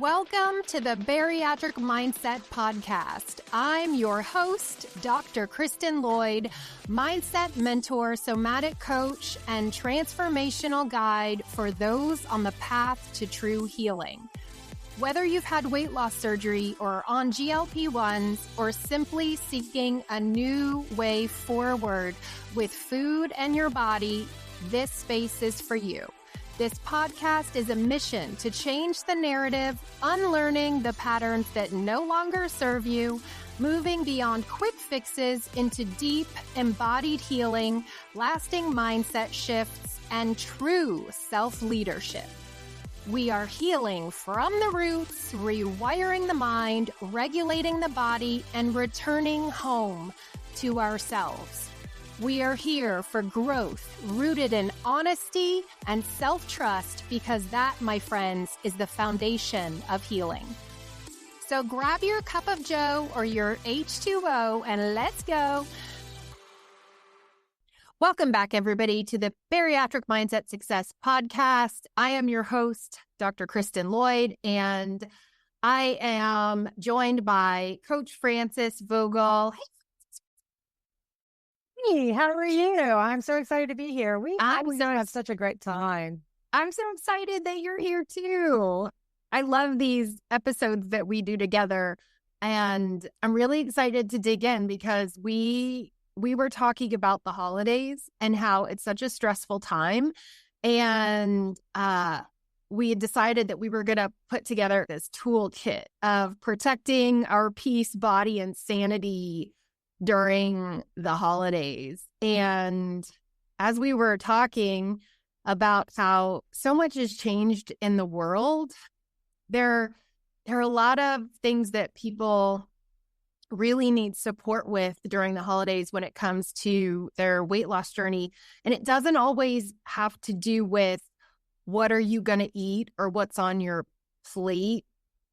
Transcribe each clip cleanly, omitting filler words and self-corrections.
Welcome to the Bariatric Mindset Podcast. I'm your host, Dr. Kristen Lloyd, mindset mentor, somatic coach, and transformational guide for those on the path to true healing. Whether you've had weight loss surgery or on GLP-1s or simply seeking a new way forward with food and your body, this space is for you. This podcast is a mission to change the narrative, unlearning the patterns that no longer serve you, moving beyond quick fixes into deep, embodied healing, lasting mindset shifts, and true self-leadership. We are healing from the roots, rewiring the mind, regulating the body, and returning home to ourselves. We are here for growth rooted in honesty and self-trust because that, my friends, is the foundation of healing. So grab your cup of joe or your H2O and let's go. Welcome back, everybody, to the Bariatric Mindset Success Podcast. I am your host, Dr. Kristen Lloyd, and I am joined by Coach Frances Vogel. Hey, how are you? I'm so excited to be here. We have such a great time. I'm so excited that you're here too. I love these episodes that we do together, and I'm really excited to dig in because we were talking about the holidays and how it's such a stressful time, and we had decided that we were going to put together this toolkit of protecting our peace, body, and sanity during the holidays. And as we were talking about how so much has changed in the world, there are a lot of things that people really need support with during the holidays when it comes to their weight loss journey. And it doesn't always have to do with what are you going to eat or what's on your plate,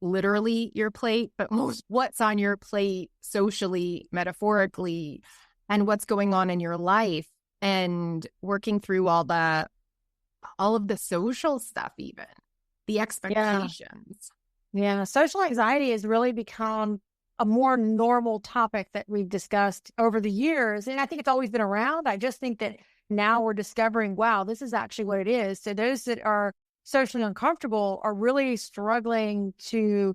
literally your plate, but what's on your plate socially, metaphorically, and what's going on in your life, and working through all of the social stuff, even the expectations. Yeah. Social anxiety has really become a more normal topic that we've discussed over the years. And I think it's always been around. I just think that now we're discovering, wow, this is actually what it is. So those that are socially uncomfortable are really struggling to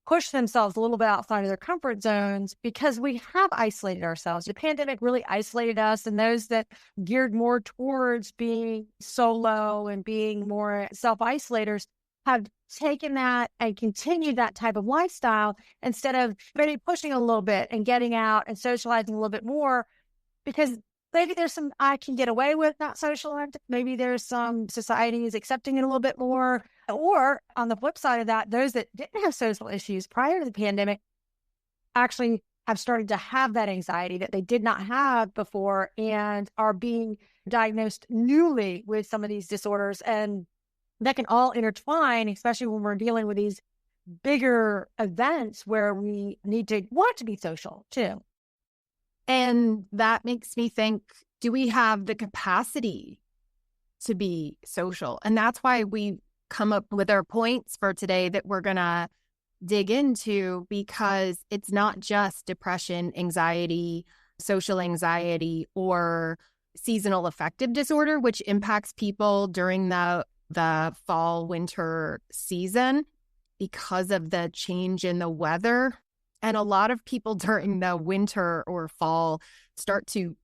push themselves a little bit outside of their comfort zones because we have isolated ourselves. The pandemic really isolated us, and those that geared more towards being solo and being more self-isolators have taken that and continued that type of lifestyle instead of maybe pushing a little bit and getting out and socializing a little bit more, because maybe there's some I can get away with not socializing. Maybe there's some society is accepting it a little bit more. Or on the flip side of that, those that didn't have social issues prior to the pandemic actually have started to have that anxiety that they did not have before and are being diagnosed newly with some of these disorders. And that can all intertwine, especially when we're dealing with these bigger events where we want to be social too. And that makes me think, do we have the capacity to be social? And that's why we come up with our points for today that we're going to dig into, because it's not just depression, anxiety, social anxiety, or seasonal affective disorder, which impacts people during the fall, winter season because of the change in the weather. And a lot of people during the winter or fall start to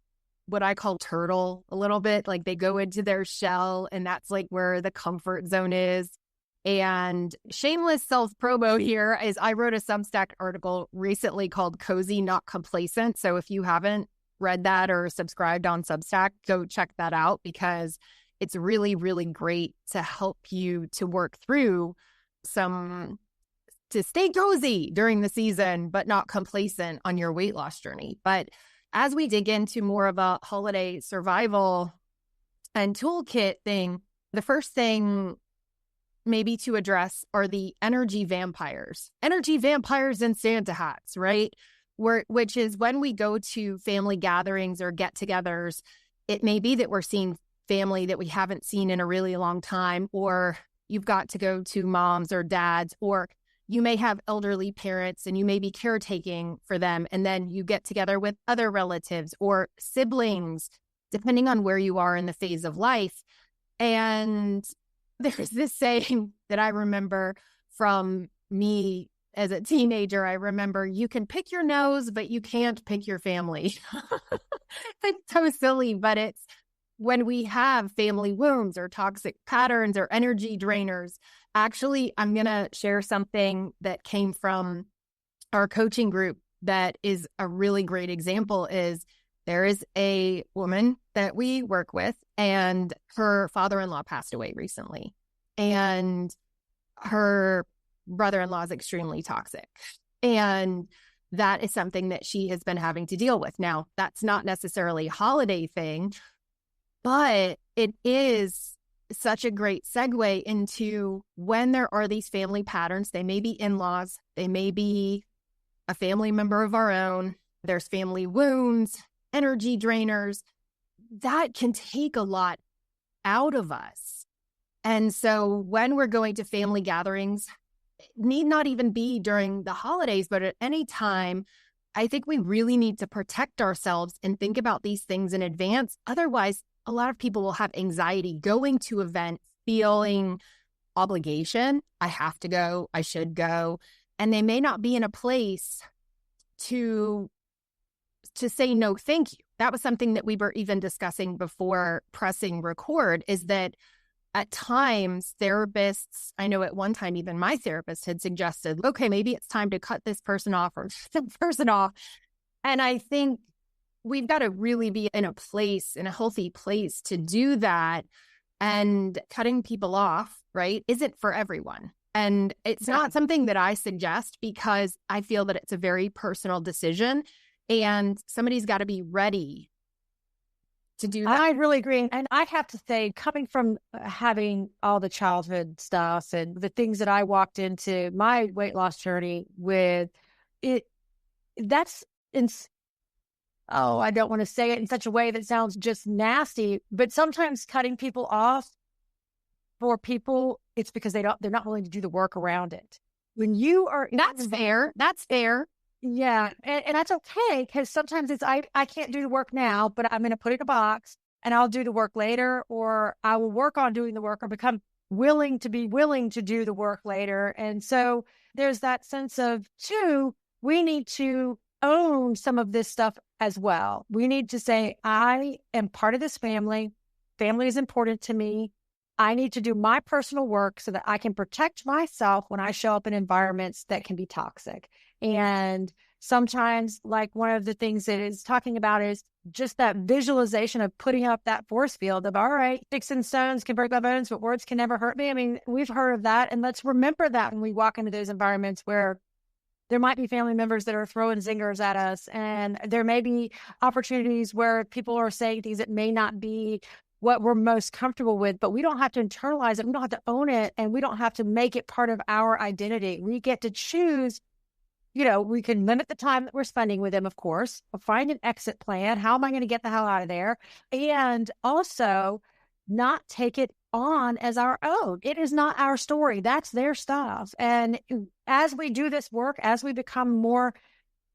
what I call turtle a little bit, like they go into their shell, and that's like where the comfort zone is. And shameless self-promo here is I wrote a Substack article recently called Cozy Not Complacent. So if you haven't read that or subscribed on Substack, go check that out, because it's really, really great to help you to work through to stay cozy during the season, but not complacent on your weight loss journey. But as we dig into more of a holiday survival and toolkit thing, the first thing maybe to address are the energy vampires and Santa hats, right? Which is when we go to family gatherings or get-togethers, it may be that we're seeing family that we haven't seen in a really long time, or you've got to go to mom's or dad's, or you may have elderly parents and you may be caretaking for them. And then you get together with other relatives or siblings, depending on where you are in the phase of life. And there's this saying that I remember from me as a teenager. I remember, you can pick your nose, but you can't pick your family. It's so silly, but it's when we have family wounds or toxic patterns or energy drainers. Actually, I'm going to share something that came from our coaching group that is a really great example. Is there is a woman that we work with, and her father-in-law passed away recently. And her brother-in-law is extremely toxic. And that is something that she has been having to deal with. Now, that's not necessarily a holiday thing, but it is such a great segue into when there are these family patterns. They may be in-laws, they may be a family member of our own, there's family wounds, energy drainers. That can take a lot out of us. And so when we're going to family gatherings, it need not even be during the holidays, but at any time, I think we really need to protect ourselves and think about these things in advance. Otherwise, a lot of people will have anxiety going to events, feeling obligation. I have to go, I should go. And they may not be in a place to say no, thank you. That was something that we were even discussing before pressing record, is that at times therapists, I know at one time even my therapist had suggested, okay, maybe it's time to cut this person off or that person off. And I think we've got to really be in a healthy place to do that. And cutting people off, right, isn't for everyone. And it's not something that I suggest, because I feel that it's a very personal decision. And somebody's got to be ready to do that. I really agree. And I have to say, coming from having all the childhood stuff and the things that I walked into my weight loss journey with, I don't want to say it in such a way that sounds just nasty, but sometimes cutting people off for people, it's because they're not willing to do the work around it. When you are, that's fair. Yeah. And that's okay, because sometimes it's, I can't do the work now, but I'm going to put it in a box and I'll do the work later, or I will work on doing the work or become willing to do the work later. And so there's that sense of, too, we need to own some of this stuff as well. We need to say, I am part of this family. Family is important to me. I need to do my personal work so that I can protect myself when I show up in environments that can be toxic. And sometimes, like, one of the things that it's talking about is just that visualization of putting up that force field of, all right, sticks and stones can break my bones, but words can never hurt me. I mean, we've heard of that. And let's remember that when we walk into those environments where there might be family members that are throwing zingers at us. And there may be opportunities where people are saying things that may not be what we're most comfortable with, but we don't have to internalize it. We don't have to own it, and we don't have to make it part of our identity. We get to choose. We can limit the time that we're spending with them, of course, find an exit plan. How am I going to get the hell out of there? And also not take it on as our own. It is not our story. That's their stuff. And as we do this work, as we become more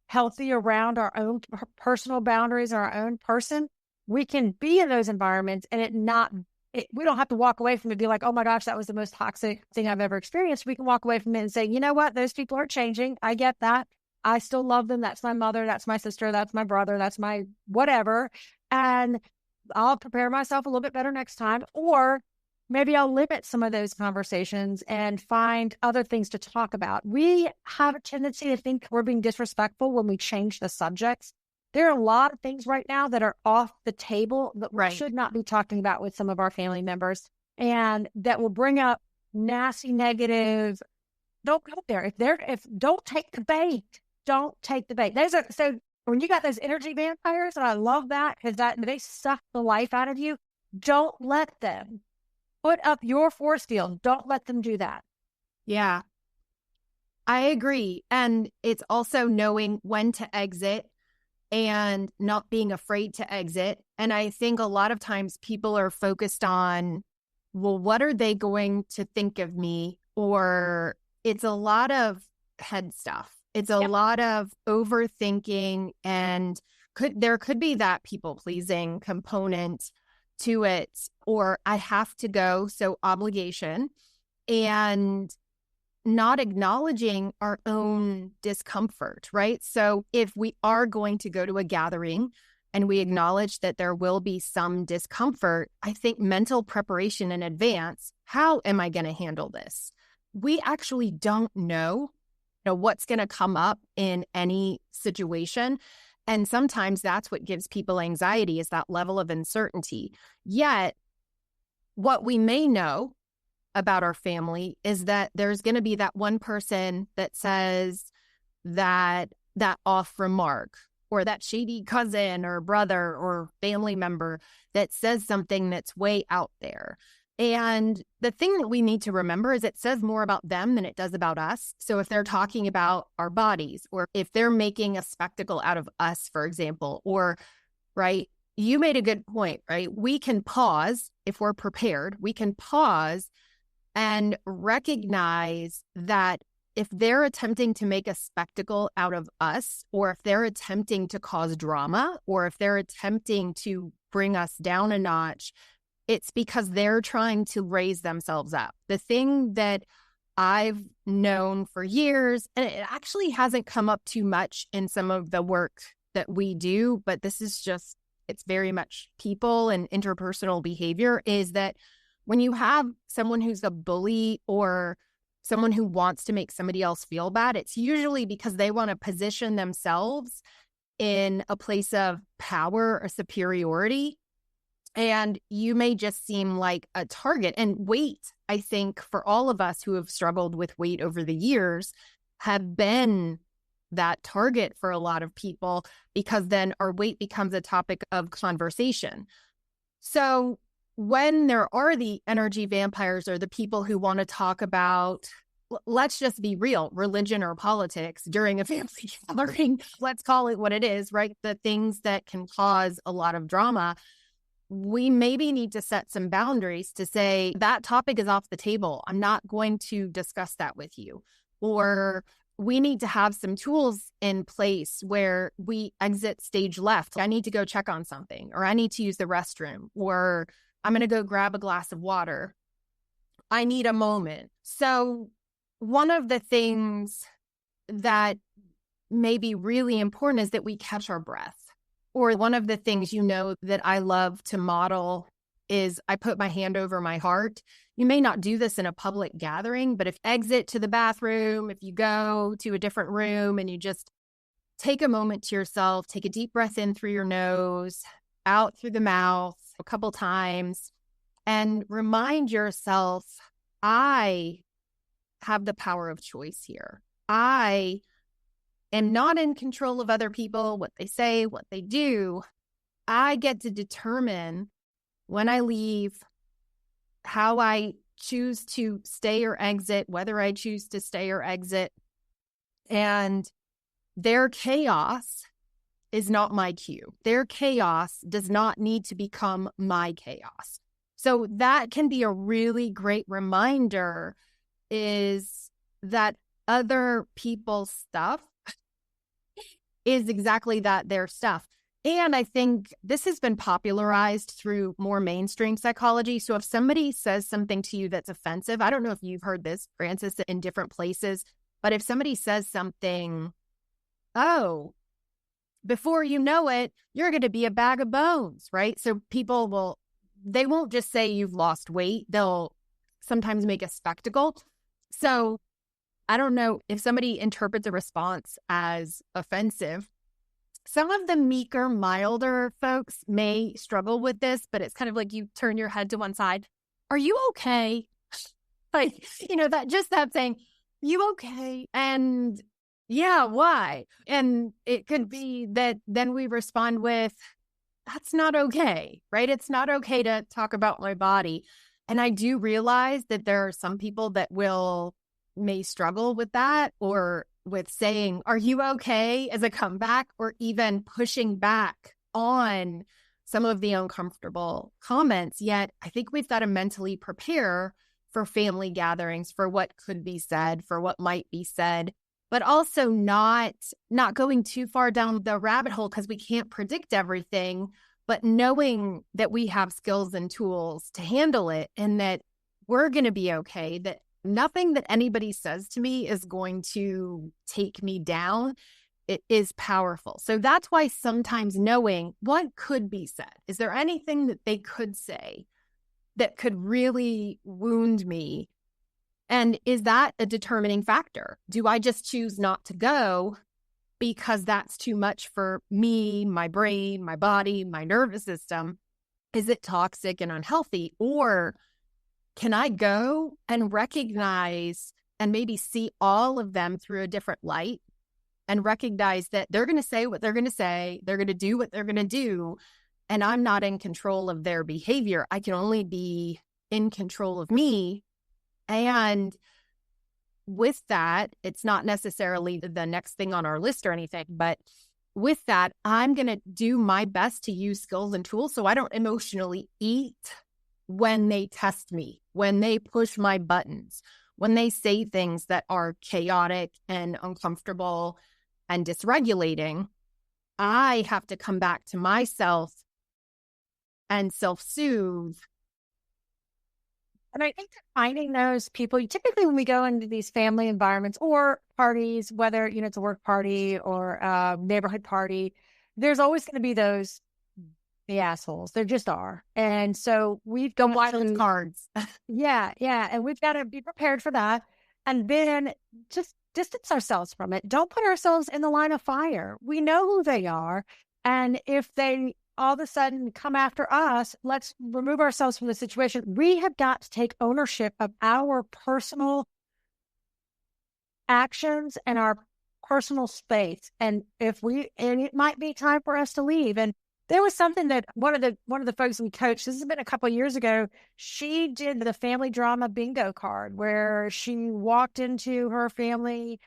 healthy around our own personal boundaries, our own person, we can be in those environments and we don't have to walk away from it and be like, oh my gosh, that was the most toxic thing I've ever experienced. We can walk away from it and say, you know what? Those people are changing. I get that. I still love them. That's my mother. That's my sister. That's my brother. That's my whatever. And I'll prepare myself a little bit better next time. Or maybe I'll limit some of those conversations and find other things to talk about. We have a tendency to think we're being disrespectful when we change the subjects. There are a lot of things right now that are off the table that we should not be talking about with some of our family members, and that will bring up nasty, negative. Don't go there. Don't take the bait. Don't take the bait. So when you got those energy vampires, and I love that because they suck the life out of you. Don't let them put up your force field. Don't let them do that. Yeah, I agree. And it's also knowing when to exit and not being afraid to exit. And I think a lot of times people are focused on, well, what are they going to think of me? Or it's a lot of head stuff. It's a Yep. lot of overthinking, and there could be that people pleasing component to it, or I have to go, so obligation, and not acknowledging our own discomfort, right? So if we are going to go to a gathering and we acknowledge that there will be some discomfort, I think mental preparation in advance, how am I going to handle this? We actually don't know, what's going to come up in any situation. And sometimes that's what gives people anxiety, is that level of uncertainty. Yet, what we may know about our family is that there's going to be that one person that says that off remark, or that shady cousin or brother or family member that says something that's way out there. And the thing that we need to remember is it says more about them than it does about us. So if they're talking about our bodies, or if they're making a spectacle out of us, for example, or, right, you made a good point, right? We can pause if we're prepared. We can pause and recognize that if they're attempting to make a spectacle out of us, or if they're attempting to cause drama, or if they're attempting to bring us down a notch, it's because they're trying to raise themselves up. The thing that I've known for years, and it actually hasn't come up too much in some of the work that we do, but this is just, it's very much people and interpersonal behavior, is that when you have someone who's a bully or someone who wants to make somebody else feel bad, it's usually because they want to position themselves in a place of power or superiority. And you may just seem like a target. And weight, I think, for all of us who have struggled with weight over the years, have been that target for a lot of people, because then our weight becomes a topic of conversation. So when there are the energy vampires, or the people who want to talk about, let's just be real, religion or politics during a family gathering, let's call it what it is, right? The things that can cause a lot of drama, we maybe need to set some boundaries to say that topic is off the table. I'm not going to discuss that with you. Or we need to have some tools in place where we exit stage left. I need to go check on something, or I need to use the restroom, or I'm going to go grab a glass of water. I need a moment. So one of the things that may be really important is that we catch our breath. Or one of the things, that I love to model is I put my hand over my heart. You may not do this in a public gathering, but if you exit to the bathroom, if you go to a different room and you just take a moment to yourself, take a deep breath in through your nose, out through the mouth a couple times, and remind yourself, I have the power of choice here. I am not in control of other people, what they say, what they do. I get to determine when I leave, how I choose to stay or exit, whether I choose to stay or exit. And their chaos is not my cue. Their chaos does not need to become my chaos. So that can be a really great reminder, is that other people's stuff is exactly that, their stuff. And I think this has been popularized through more mainstream psychology. So if somebody says something to you that's offensive, I don't know if you've heard this, Frances, in different places, but if somebody says something, before you know it, you're going to be a bag of bones, right? So people they won't just say you've lost weight. They'll sometimes make a spectacle. So I don't know if somebody interprets a response as offensive. Some of the meeker, milder folks may struggle with this, but it's kind of like you turn your head to one side. Are you okay? Like, that saying, you okay? And yeah, why? And it could be that then we respond with, that's not okay, right? It's not okay to talk about my body. And I do realize that there are some people that may struggle with that, or with saying, are you okay, as a comeback, or even pushing back on some of the uncomfortable comments. Yet I think we've got to mentally prepare for family gatherings, for what could be said, for what might be said. but also not going too far down the rabbit hole because we can't predict everything, but knowing that we have skills and tools to handle it and that we're going to be okay, that nothing that anybody says to me is going to take me down. It is powerful. So that's why sometimes knowing what could be said, is there anything that they could say that could really wound me? And is that a determining factor? Do I just choose not to go because that's too much for me, my brain, my body, my nervous system? Is it toxic and unhealthy? Or can I go and recognize and maybe see all of them through a different light and recognize that they're going to say what they're going to say, they're going to do what they're going to do, and I'm not in control of their behavior. I can only be in control of me. And with that, it's not necessarily the next thing on our list or anything, but with that, I'm going to do my best to use skills and tools so I don't emotionally eat when they test me, when they push my buttons, when they say things that are chaotic and uncomfortable and dysregulating. I have to come back to myself and self-soothe. And I think that finding those people, typically when we go into these family environments or parties, whether, it's a work party or a neighborhood party, there's always going to be the assholes. There just are. And so we've got wild cards. Yeah. And we've got to be prepared for that. And then just distance ourselves from it. Don't put ourselves in the line of fire. We know who they are. And if they all of a sudden come after us, let's remove ourselves from the situation. We have got to take ownership of our personal actions and our personal space. And it might be time for us to leave. And there was something that one of the folks we coached, this has been a couple of years ago, she did the family drama bingo card where she walked into her family.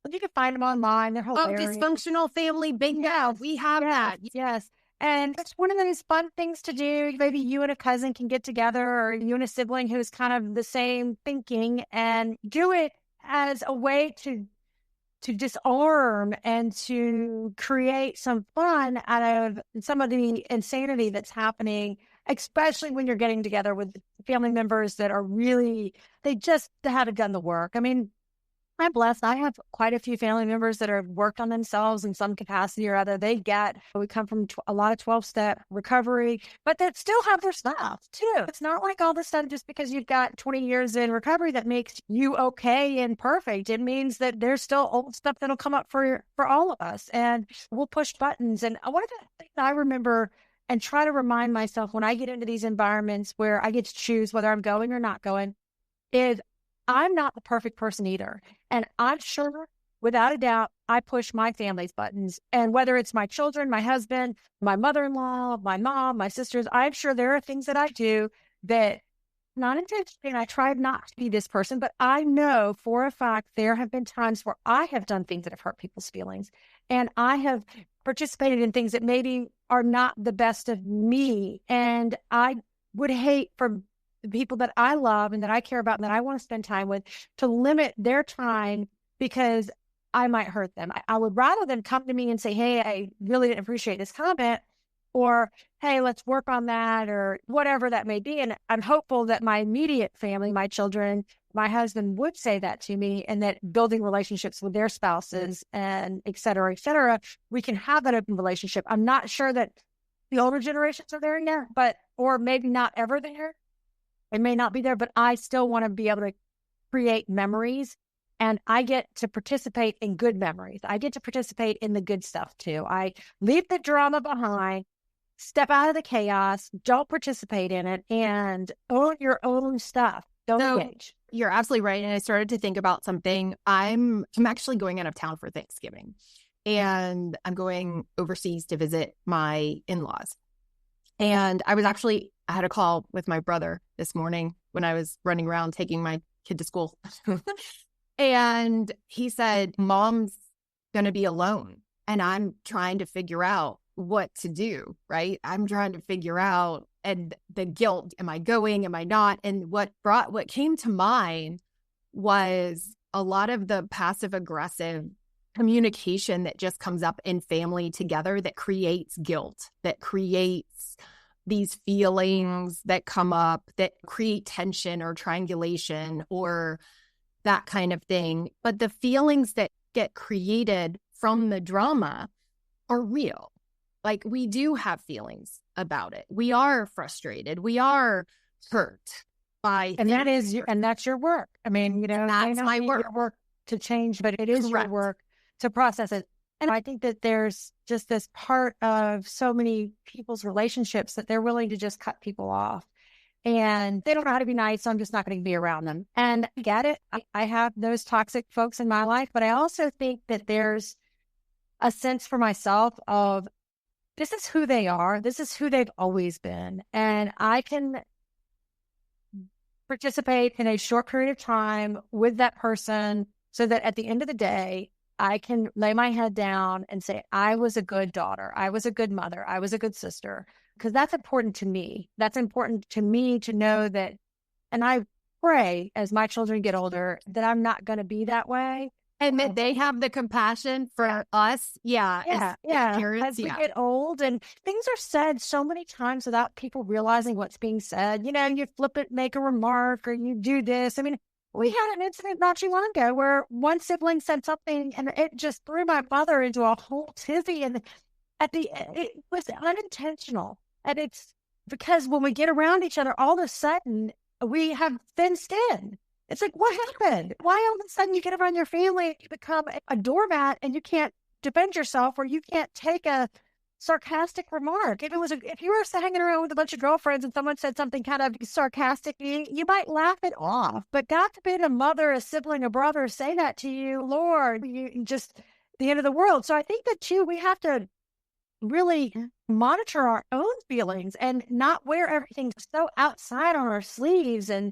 You can find them online. They're hilarious. Dysfunctional family bingo. Yes, we have that. Yes. And it's one of those fun things to do. Maybe you and a cousin can get together, or you and a sibling who's kind of the same thinking, and do it as a way to disarm and to create some fun out of some of the insanity that's happening, especially when you're getting together with family members that are they just haven't done the work. I mean, I'm blessed. I have quite a few family members that have worked on themselves in some capacity or other. We come from a lot of 12-step recovery, but that still have their stuff too. It's not like all of a sudden just because you've got 20 years in recovery that makes you okay and perfect. It means that there's still old stuff that'll come up for all of us, and we'll push buttons. And one of the things I remember and try to remind myself when I get into these environments where I get to choose whether I'm going or not going is I'm not the perfect person either. And I'm sure, without a doubt, I push my family's buttons. And whether it's my children, my husband, my mother-in-law, my mom, my sisters, I'm sure there are things that I do that not intentionally, and I try not to be this person, but I know for a fact there have been times where I have done things that have hurt people's feelings. And I have participated in things that maybe are not the best of me. And I would hate for the people that I love and that I care about and that I want to spend time with to limit their time because I might hurt them. I would rather them come to me and say, hey, I really didn't appreciate this comment, or, hey, let's work on that, or whatever that may be. And I'm hopeful that my immediate family, my children, my husband would say that to me, and that building relationships with their spouses and et cetera, we can have that open relationship. I'm not sure that the older generations are there yet, or maybe not ever there. It may not be there, but I still want to be able to create memories, and I get to participate in good memories. I get to participate in the good stuff too. I leave the drama behind, step out of the chaos, don't participate in it, and own your own stuff. Don't engage. You're absolutely right. And I started to think about something. I'm actually going out of town for Thanksgiving, and I'm going overseas to visit my in-laws. And I had a call with my brother this morning when I was running around taking my kid to school. And he said, Mom's going to be alone. And I'm trying to figure out what to do, right? I'm trying to figure out, and the guilt, am I going? Am I not? And what came to mind was a lot of the passive aggressive communication that just comes up in family together that creates guilt, that creates these feelings that come up that create tension or triangulation or that kind of thing. But the feelings that get created from the drama are real. Like, we do have feelings about it. We are frustrated. We are hurt by and that is your, and that's your work. I mean, that's my work. Your work to change, but it is Correct. your work to process it. And I think that there's just this part of so many people's relationships that they're willing to just cut people off. And they don't know how to be nice, so I'm just not going to be around them. And I get it. I have those toxic folks in my life, but I also think that there's a sense for myself of this is who they are. This is who they've always been. And I can participate in a short period of time with that person so that at the end of the day, I can lay my head down and say, I was a good daughter. I was a good mother. I was a good sister. Because that's important to me. That's important to me to know that. And I pray as my children get older that I'm not going to be that way. And that they have the compassion for us. Yeah. Parents, as we get old and things are said so many times without people realizing what's being said. You flip it, make a remark, or you do this. I mean, we had an incident not too long ago where one sibling said something and it just threw my mother into a whole tizzy. And it was unintentional. And it's because when we get around each other, all of a sudden we have thin skin. It's like, what happened? Why all of a sudden you get around your family, you become a doormat and you can't defend yourself, or you can't take a sarcastic remark. If you were hanging around with a bunch of girlfriends and someone said something kind of sarcastic, you might laugh it off. But God forbid a mother, a sibling, a brother say that to you, Lord, you just the end of the world. So I think that too, we have to really monitor our own feelings and not wear everything so outside on our sleeves, and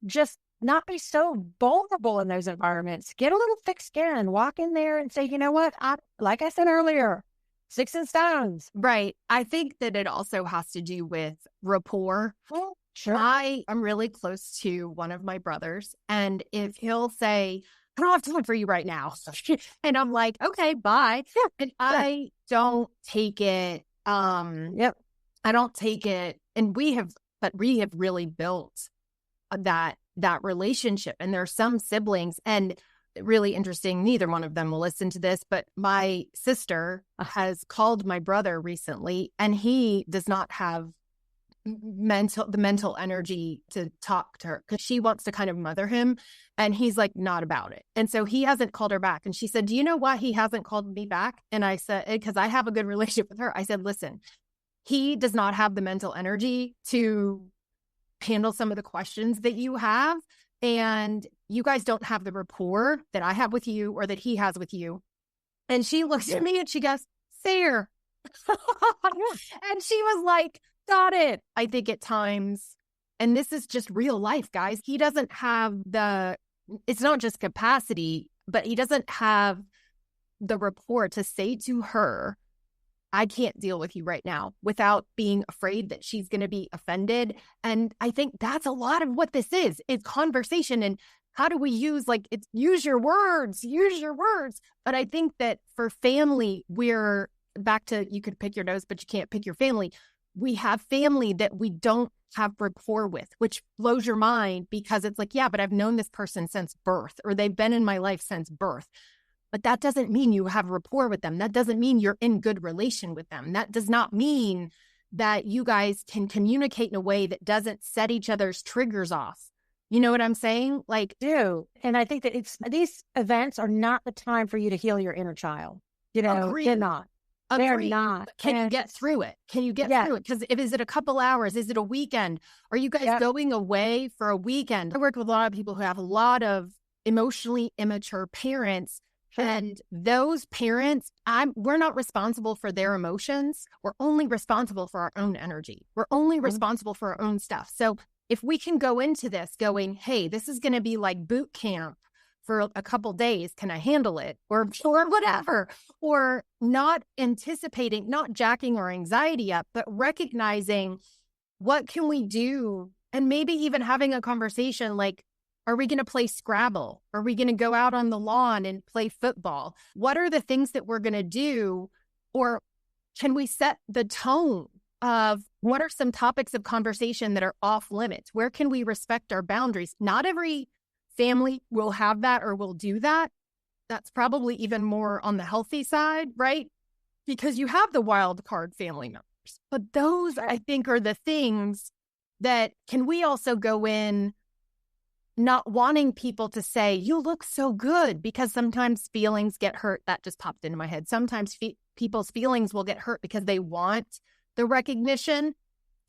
just not be so vulnerable in those environments. Get a little thick skin, walk in there and say, you know what? Like I said earlier, sticks and stones. Right. I think that it also has to do with rapport. Well, sure. I'm really close to one of my brothers, and if he'll say, I don't have time for you right now. And I'm like, okay, bye. Yeah. And I don't take it. I don't take it. And we have really built that relationship. And there are some siblings, and really interesting, neither one of them will listen to this, but my sister has called my brother recently, and he does not have the mental energy to talk to her because she wants to kind of mother him, and he's like not about it. And so he hasn't called her back. And she said, do you know why he hasn't called me back? And I said, because I have a good relationship with her. I said, listen, he does not have the mental energy to handle some of the questions that you have, and you guys don't have the rapport that I have with you or that he has with you. And she looks at me and she goes, Sarah. And she was like, got it. I think at times, and this is just real life, guys, he doesn't have it's not just capacity, but he doesn't have the rapport to say to her, I can't deal with you right now, without being afraid that she's going to be offended. And I think that's a lot of what this is conversation. And how do we use use your words. But I think that for family, we're back to, you could pick your nose, but you can't pick your family. We have family that we don't have rapport with, which blows your mind, because it's like, yeah, but I've known this person since birth, or they've been in my life since birth. But that doesn't mean you have rapport with them. That doesn't mean you're in good relation with them. That does not mean that you guys can communicate in a way that doesn't set each other's triggers off. You know what I'm saying? Do. And I think that these events are not the time for you to heal your inner child. They're not. They're not. But can you get through it? Can you get through it? Because is it a couple hours? Is it a weekend? Are you guys going away for a weekend? I work with a lot of people who have a lot of emotionally immature parents. And those parents, we're not responsible for their emotions. We're only responsible for our own energy. We're only responsible for our own stuff. So if we can go into this going, hey, this is going to be like boot camp for a couple days, can I handle it? Or whatever. Or not anticipating, not jacking our anxiety up, but recognizing what can we do? And maybe even having a conversation like, Are we going to play Scrabble? Are we going to go out on the lawn and play football? What are the things that we're going to do? Or can we set the tone of what are some topics of conversation that are off limits? Where can we respect our boundaries? Not every family will have that or will do that. That's probably even more on the healthy side, right? Because you have the wild card family members. But those, I think, are the things that can we also go in not wanting people to say, you look so good, because sometimes feelings get hurt. That just popped into my head. Sometimes people's feelings will get hurt because they want the recognition.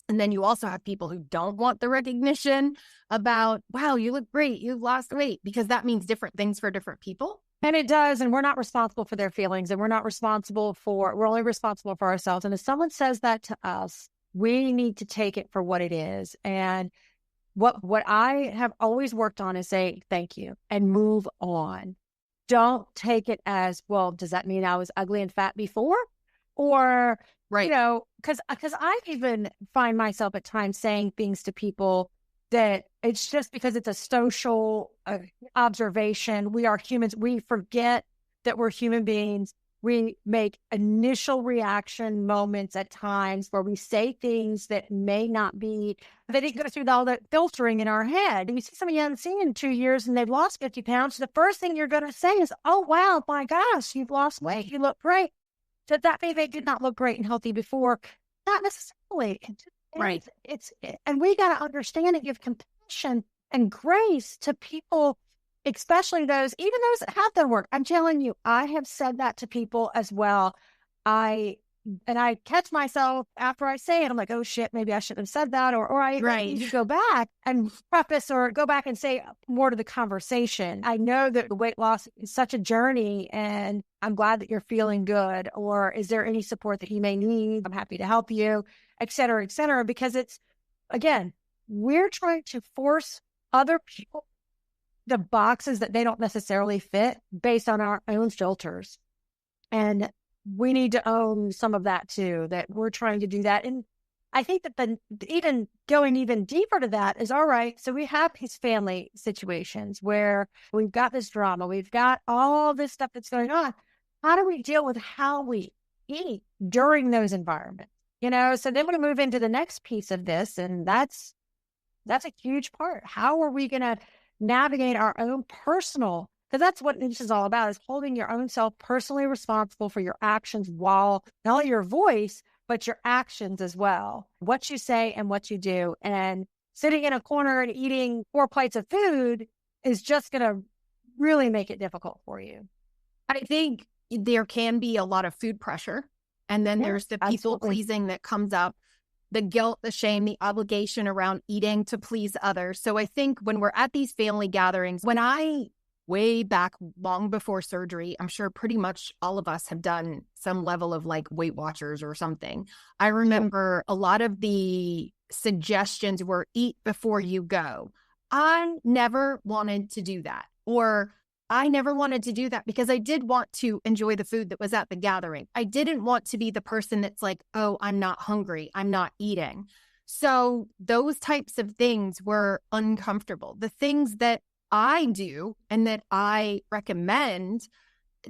And then you also have people who don't want the recognition about, wow, you look great, you've lost weight, because that means different things for different people. And it does. And we're not responsible for their feelings, and we're only responsible for ourselves. And if someone says that to us, we need to take it for what it is. And what I have always worked on is say thank you and move on. Don't take it as, well, does that mean I was ugly and fat before? Or, right. Because I even find myself at times saying things to people that it's just because it's a social observation. We are humans. We forget that we're human beings. We make initial reaction moments at times where we say things that may not be, they didn't go through all that filtering in our head. And you see somebody you haven't seen in 2 years and they've lost 50 pounds. The first thing you're going to say is, oh, wow, my gosh, you've lost weight. You look great. Does that mean they did not look great and healthy before? Not necessarily. Right. And we got to understand and give compassion and grace to people, especially even those that have done work. I'm telling you, I have said that to people as well. I catch myself after I say it. I'm like, oh shit, maybe I shouldn't have said that. Or I need to go back and preface or go back and say more to the conversation. I know that the weight loss is such a journey, and I'm glad that you're feeling good. Or is there any support that you may need? I'm happy to help you, et cetera, because it's, again, we're trying to force other people the boxes that they don't necessarily fit based on our own filters. And we need to own some of that too, that we're trying to do that. And I think that even going even deeper to that is, all right, so we have these family situations where we've got this drama, we've got all this stuff that's going on. How do we deal with how we eat during those environments? So then we move into the next piece of this, and that's a huge part. How are we going to navigate our own personal, because that's what this is all about, is holding your own self personally responsible for your actions, while not only your voice, but your actions as well. What you say and what you do. And sitting in a corner and eating 4 plates of food is just going to really make it difficult for you. I think there can be a lot of food pressure. And then there's the people pleasing that comes up, the guilt, the shame, the obligation around eating to please others. So I think when we're at these family gatherings, way back long before surgery, I'm sure pretty much all of us have done some level of like Weight Watchers or something. I remember a lot of the suggestions were eat before you go. I never wanted to do that. Or I never wanted to do that because I did want to enjoy the food that was at the gathering. I didn't want to be the person that's like, oh, I'm not hungry, I'm not eating. So those types of things were uncomfortable. The things that I do and that I recommend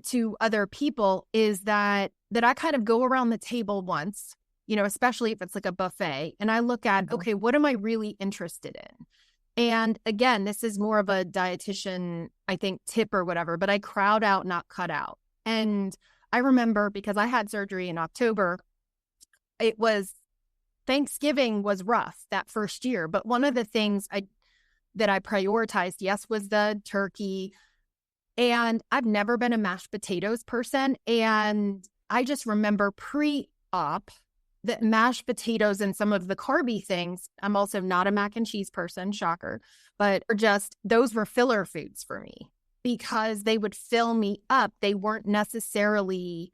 to other people is that I kind of go around the table once, especially if it's like a buffet, and I look at, okay, what am I really interested in? And again, this is more of a dietitian, I think, tip or whatever, but I crowd out, not cut out. And I remember, because I had surgery in October, Thanksgiving was rough that first year. But one of the things that I prioritized, yes, was the turkey. And I've never been a mashed potatoes person. And I just remember pre-op that mashed potatoes and some of the carby things, I'm also not a mac and cheese person, shocker, but those were filler foods for me because they would fill me up. They weren't necessarily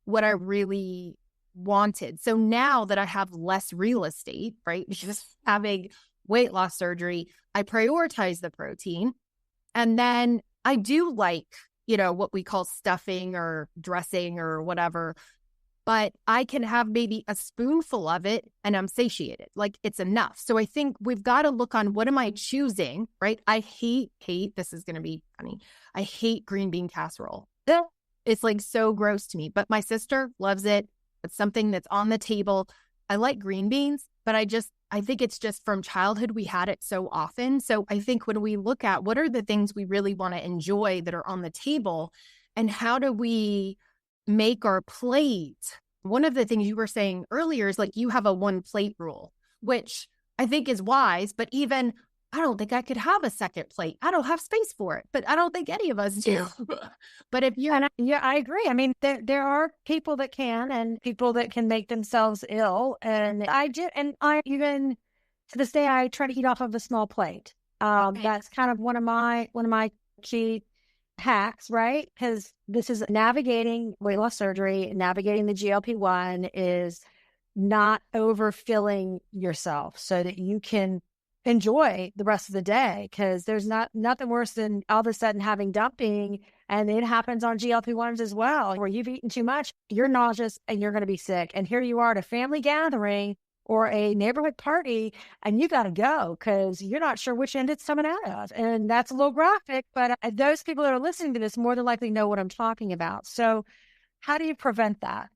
what I really wanted. So now that I have less real estate, right, because having weight loss surgery, I prioritize the protein. And then I do like, what we call stuffing or dressing or whatever. but I can have maybe a spoonful of it and I'm satiated. Like it's enough. So I think we've got to look on what am I choosing, right? I hate, this is going to be funny. I hate green bean casserole. It's like so gross to me, but my sister loves it. It's something that's on the table. I like green beans, but I think it's just from childhood, we had it so often. So I think when we look at what are the things we really want to enjoy that are on the table and how do we make our plate, one of the things you were saying earlier is like you have a one plate rule, which I think is wise, but even I don't think I could have a second plate. I don't have space for it, but I don't think any of us do. But if you're... I agree. I mean, there are people that can and people that can make themselves ill. And I even to this day, I try to eat off of a small plate. Okay. That's kind of one of my key hacks, right? Because this is navigating weight loss surgery, navigating the GLP-1 is not overfilling yourself so that you can enjoy the rest of the day, because there's nothing worse than all of a sudden having dumping, and it happens on GLP-1s as well, where you've eaten too much, you're nauseous, and you're going to be sick. And here you are at a family gathering or a neighborhood party, and you got to go because you're not sure which end it's coming out of. And that's a little graphic, but those people that are listening to this more than likely know what I'm talking about. So how do you prevent that?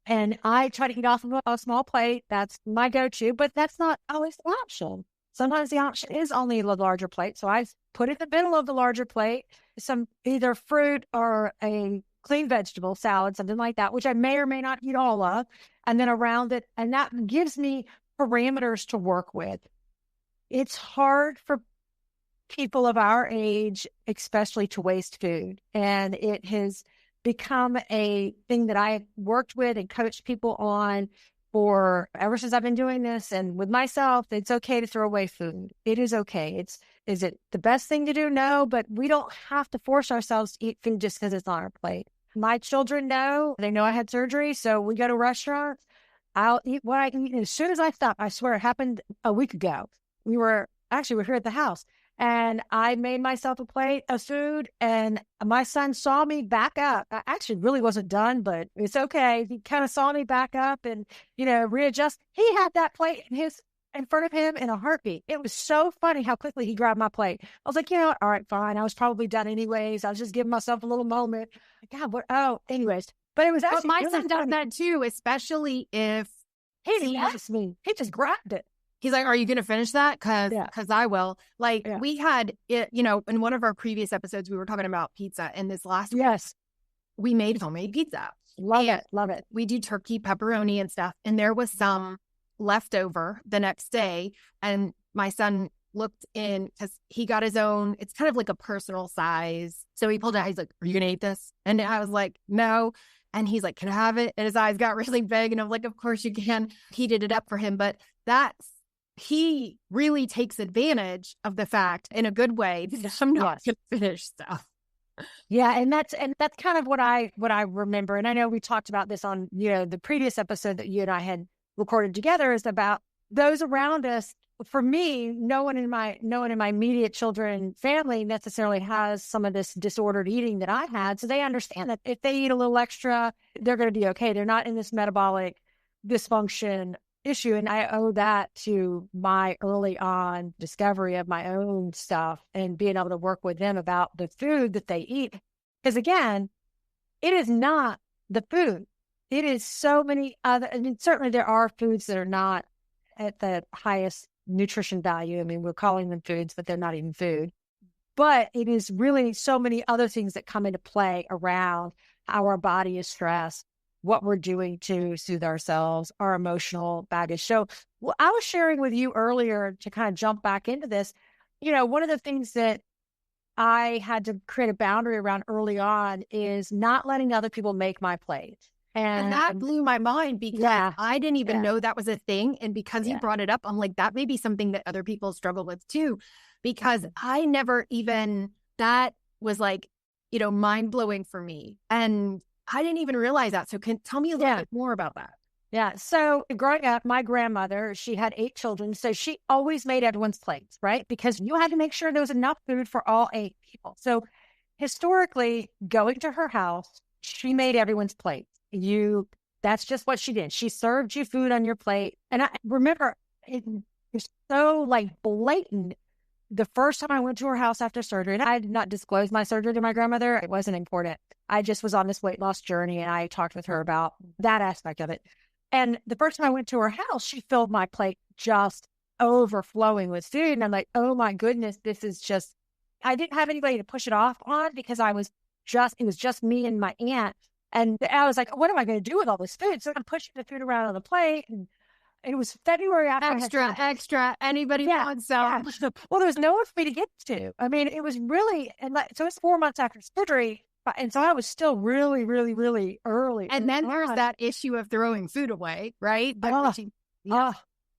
And I try to eat off of a small plate. That's my go-to, but that's not always the option. Sometimes the option is only a larger plate. So I put in the middle of the larger plate some either fruit or a clean vegetable salad, something like that, which I may or may not eat all of, and then around it. And that gives me parameters to work with. It's hard for people of our age, especially, to waste food. And it has become a thing that I worked with and coached people on for ever since I've been doing this. And with myself, it's okay to throw away food. It is okay. Is it the best thing to do? No, but we don't have to force ourselves to eat food just because it's on our plate. My children know, they know I had surgery. So we go to restaurants, I'll eat what I can eat. And as soon as I stop, I swear it happened a week ago. We're here at the house, and I made myself a plate of food, and my son saw me back up. I actually really wasn't done, but it's okay. He kind of saw me back up and, readjust. He had that plate in front of him in a heartbeat. It was so funny how quickly he grabbed my plate. I was like, all right, fine. I was probably done anyways. I was just giving myself a little moment. God, anyways. But it was actually... But my son does that too, especially if he didn't ask me. He just grabbed it. He's like, are you going to finish that? Because I will. We had, in one of our previous episodes, we were talking about pizza. And this last week, we made homemade pizza. Love it. We do turkey, pepperoni and stuff. And there was some left over the next day. And my son looked in because he got his own, it's kind of like a personal size. So he pulled it out. He's like, are you going to eat this? And I was like, no. And he's like, can I have it? And his eyes got really big. And I'm like, of course you can. Heated it up for him. But he really takes advantage of the fact, in a good way, that I'm not going to finish stuff. Yeah, and that's kind of what I remember. And I know we talked about this on the previous episode that you and I had recorded together, is about those around us. For me, no one in my immediate children family necessarily has some of this disordered eating that I had, so they understand that if they eat a little extra, they're going to be okay. They're not in this metabolic dysfunction issue. And I owe that to my early on discovery of my own stuff and being able to work with them about the food that they eat. Because again, it is not the food. It is so many other, certainly there are foods that are not at the highest nutrition value. We're calling them foods, but they're not even food. But it is really so many other things that come into play around how our body is stressed, what we're doing to soothe ourselves, our emotional baggage. So I was sharing with you earlier, to kind of jump back into this, one of the things that I had to create a boundary around early on is not letting other people make my plate. And that blew my mind because I didn't even know that was a thing. And because you brought it up, I'm like, that may be something that other people struggle with too, because I never even, that was like, mind blowing for me. And I didn't even realize that. So tell me a little bit more about that. Yeah. So growing up, my grandmother, she had 8 children. So she always made everyone's plates, right? Because you had to make sure there was enough food for all 8 people. So historically, going to her house, she made everyone's plates. You That's just what she did. She served you food on your plate. And I remember it was so like blatant. The first time I went to her house after surgery, and I did not disclose my surgery to my grandmother. It wasn't important. I just was on this weight loss journey, and I talked with her about that aspect of it. And the first time I went to her house, she filled my plate just overflowing with food. And I'm like, oh my goodness, this is just, I didn't have anybody to push it off on because it was just me and my aunt. And I was like, what am I going to do with all this food? So I'm pushing the food around on the plate. And it was February after extra. Anybody wants some? Yeah. Well, there was no one for me to get to. I mean, it was really, so it's 4 months after surgery. And so I was still really, really, really early. And then there's that issue of throwing food away, right?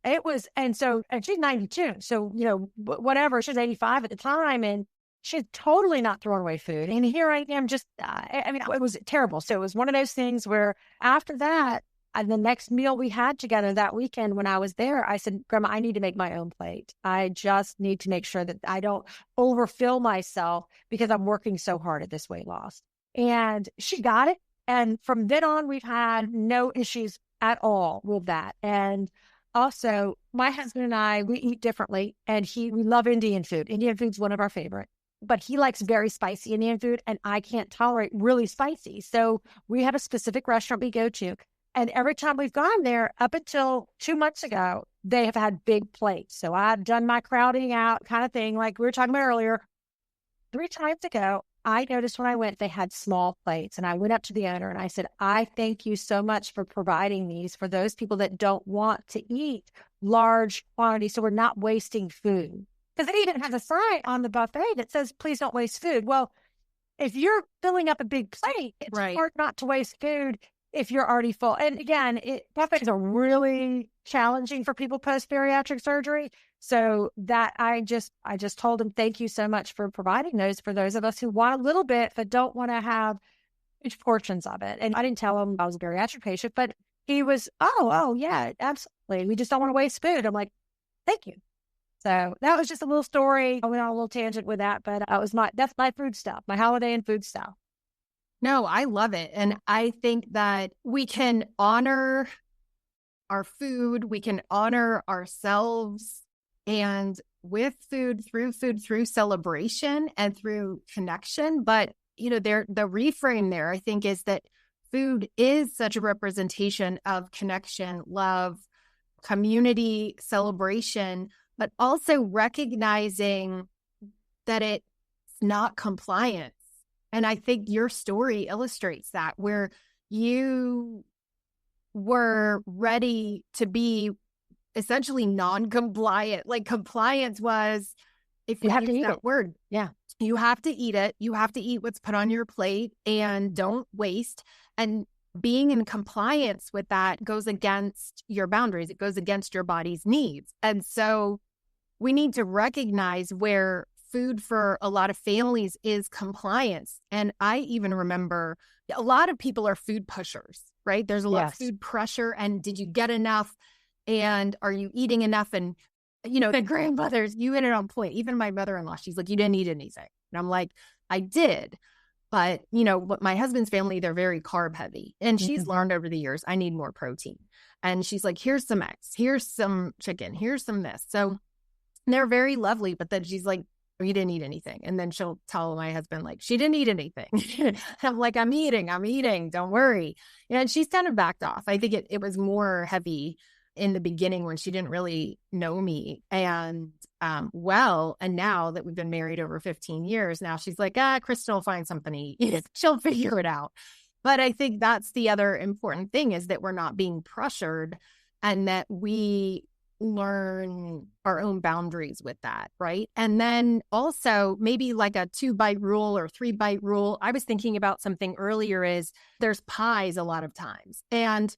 It was, and she's 92. So, whatever, she was 85 at the time. And she's totally not throwing away food. And here I am just, it was terrible. So it was one of those things where after that, the next meal we had together that weekend when I was there, I said, Grandma, I need to make my own plate. I just need to make sure that I don't overfill myself because I'm working so hard at this weight loss. And she got it. And from then on, we've had no issues at all with that. And also, my husband and I, we eat differently, and we love Indian food. Indian food's one of our favorite, but he likes very spicy Indian food, and I can't tolerate really spicy. So we have a specific restaurant we go to. And every time we've gone there, up until 2 months ago, they have had big plates. So I've done my crowding out kind of thing, like we were talking about earlier. 3 times ago, I noticed when I went, they had small plates. And I went up to the owner and I said, I thank you so much for providing these for those people that don't want to eat large quantities, so we're not wasting food. Because it even has a sign on the buffet that says, please don't waste food. Well, if you're filling up a big plate, it's hard not to waste food if you're already full. And again, buffets are really challenging for people post-bariatric surgery. So that I just told him, thank you so much for providing those for those of us who want a little bit, but don't want to have huge portions of it. And I didn't tell him I was a bariatric patient, but he was, oh yeah, absolutely. We just don't want to waste food. I'm like, thank you. So that was just a little story. I went on a little tangent with that, but that's my food stuff, my holiday and food stuff. No, I love it. And I think that we can honor our food, we can honor ourselves, and with food, through celebration and through connection. But, the reframe there, I think, is that food is such a representation of connection, love, community, celebration, but also recognizing that it's not compliance. And I think your story illustrates that, where you were ready to be essentially non-compliant. Like compliance was, if you have to eat that it. Word, yeah, you have to eat it. You have to eat what's put on your plate and don't waste. And being in compliance with that goes against your boundaries. It goes against your body's needs. And so we need to recognize where food for a lot of families is compliance. And I even remember a lot of people are food pushers, right? There's a lot of food pressure. And did you get enough? And are you eating enough? And, the grandmothers, you hit it on point. Even my mother-in-law, she's like, you didn't eat anything. And I'm like, I did. But, my husband's family, they're very carb heavy. And she's learned over the years, I need more protein. And she's like, here's some eggs, here's some chicken, here's some this. So they're very lovely. But then she's like, you didn't eat anything. And then she'll tell my husband, like, she didn't eat anything. I'm like, I'm eating. Don't worry. And she's kind of backed off. I think it was more heavy in the beginning when she didn't really know me. And and now that we've been married over 15 years, now she's like, Kristen will find something to eat. She'll figure it out. But I think that's the other important thing, is that we're not being pressured, and that we learn our own boundaries with that, right? And then also maybe like a 2-bite rule or 3-bite rule. I was thinking about something earlier, is there's pies a lot of times. And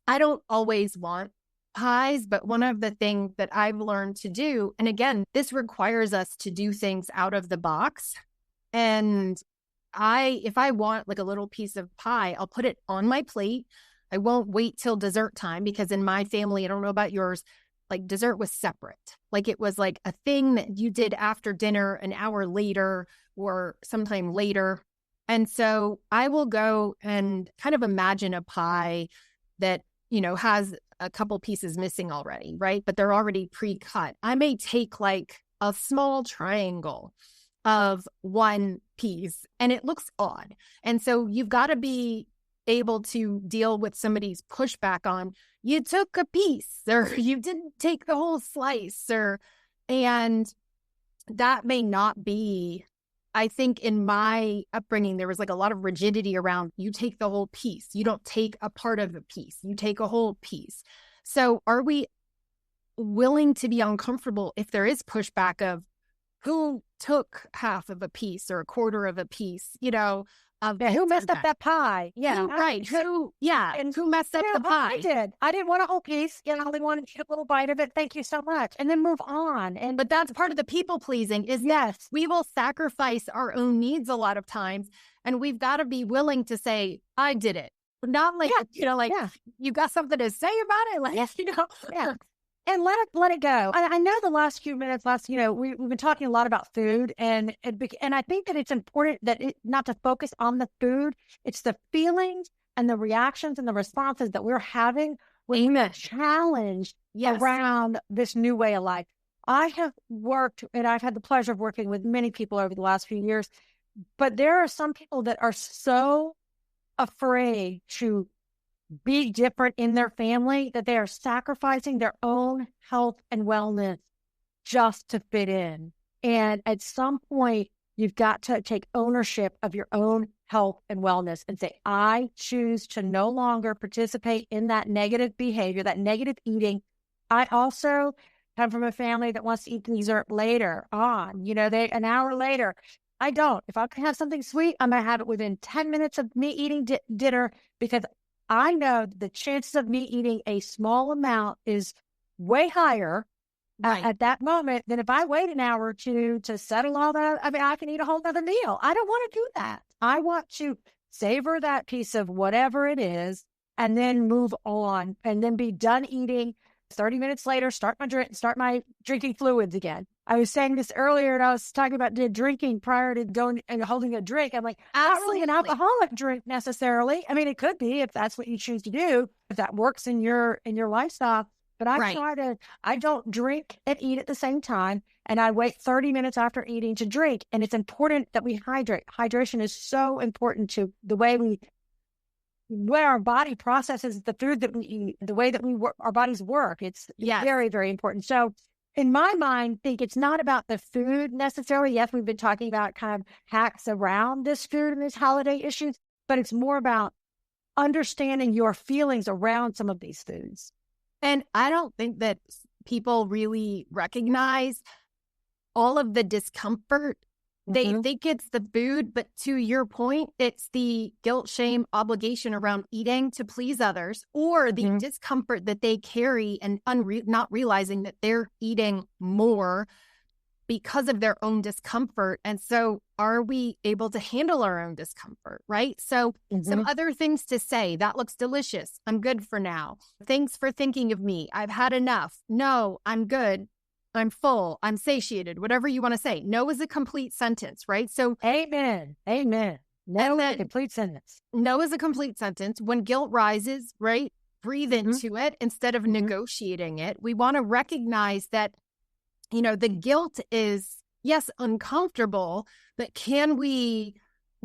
I don't always want pies, but one of the things that I've learned to do, and again, this requires us to do things out of the box. And if I want like a little piece of pie, I'll put it on my plate. I won't wait till dessert time, because in my family, I don't know about yours, like dessert was separate. Like it was like a thing that you did after dinner, an hour later or sometime later. And so I will go and kind of imagine a pie that, has a couple pieces missing already, right? But they're already pre-cut. I may take like a small triangle of one piece and it looks odd. And so you've got to be able to deal with somebody's pushback on, you took a piece or you didn't take the whole slice, and that may not be, I think in my upbringing, there was like a lot of rigidity around, you take the whole piece. You don't take a part of the piece. You take a whole piece. So are we willing to be uncomfortable if there is pushback of who took half of a piece or a quarter of a piece, who messed up that pie? Yeah. Right. And who messed up the pie? I did. I didn't want a whole piece. I only wanted a little bite of it. Thank you so much. And then move on. But that's part of the people pleasing is yes, we will sacrifice our own needs a lot of times. And we've got to be willing to say, I did it. Not like, you got something to say about it. Like, yeah. And let it go. I know the last few minutes, we've been talking a lot about food, and I think that it's important that not to focus on the food. It's the feelings and the reactions and the responses that we're having when we're challenged around this new way of life. I have worked, and I've had the pleasure of working with many people over the last few years, but there are some people that are so afraid to be different in their family that they are sacrificing their own health and wellness just to fit in. And at some point, you've got to take ownership of your own health and wellness and say, I choose to no longer participate in that negative behavior, that negative eating. I also come from a family that wants to eat dessert later on, an hour later. I don't. If I can have something sweet, I'm going to have it within 10 minutes of me eating dinner, because I know the chances of me eating a small amount is way higher at that moment than if I wait an hour or two to settle all that. I mean, I can eat a whole other meal. I don't want to do that. I want to savor that piece of whatever it is and then move on and then be done eating. 30 minutes later, start my drinking fluids again. I was saying this earlier, and I was talking about drinking prior to going and holding a drink. I'm like, not really an alcoholic drink necessarily. I mean, it could be if that's what you choose to do, if that works in your lifestyle. But I don't drink and eat at the same time. And I wait 30 minutes after eating to drink. And it's important that we hydrate. Hydration is so important to the way our body processes the food that we eat, the way that our bodies work. It's very, very important. So in my mind, I think it's not about the food necessarily. Yes, we've been talking about kind of hacks around this food and these holiday issues, but it's more about understanding your feelings around some of these foods. And I don't think that people really recognize all of the discomfort. They think it's the food, but to your point, it's the guilt, shame, obligation around eating to please others, or the discomfort that they carry and not realizing that they're eating more because of their own discomfort. And so are we able to handle our own discomfort, right? So some other things to say, that looks delicious. I'm good for now. Thanks for thinking of me. I've had enough. No, I'm good. I'm full, I'm satiated, whatever you want to say. No is a complete sentence, right? So amen. No is a complete sentence. No is a complete sentence. When guilt rises, right? Breathe into it instead of negotiating it. We want to recognize that, the guilt is, yes, uncomfortable, but can we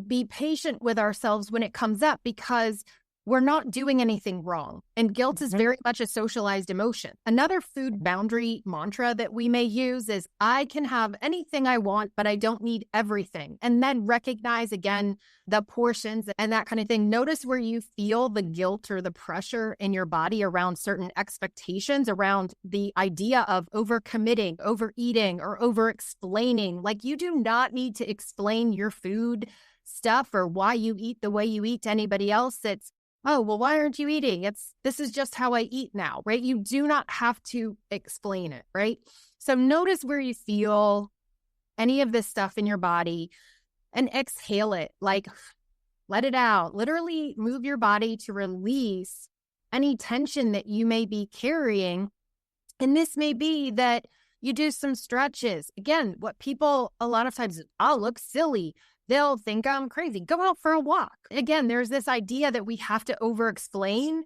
be patient with ourselves when it comes up? Because we're not doing anything wrong. And guilt is very much a socialized emotion. Another food boundary mantra that we may use is, I can have anything I want, but I don't need everything. And then recognize again the portions and that kind of thing. Notice where you feel the guilt or the pressure in your body around certain expectations, around the idea of overcommitting, overeating, or over-explaining. Like, you do not need to explain your food stuff or why you eat the way you eat to anybody else. It's, oh, well, why aren't you eating? This is just how I eat now, right? You do not have to explain it, right? So notice where you feel any of this stuff in your body and exhale it, like let it out. Literally move your body to release any tension that you may be carrying. And this may be that you do some stretches. Again, what people a lot of times, I'll look silly. they'll think I'm crazy. Go out for a walk. Again, there's this idea that we have to over-explain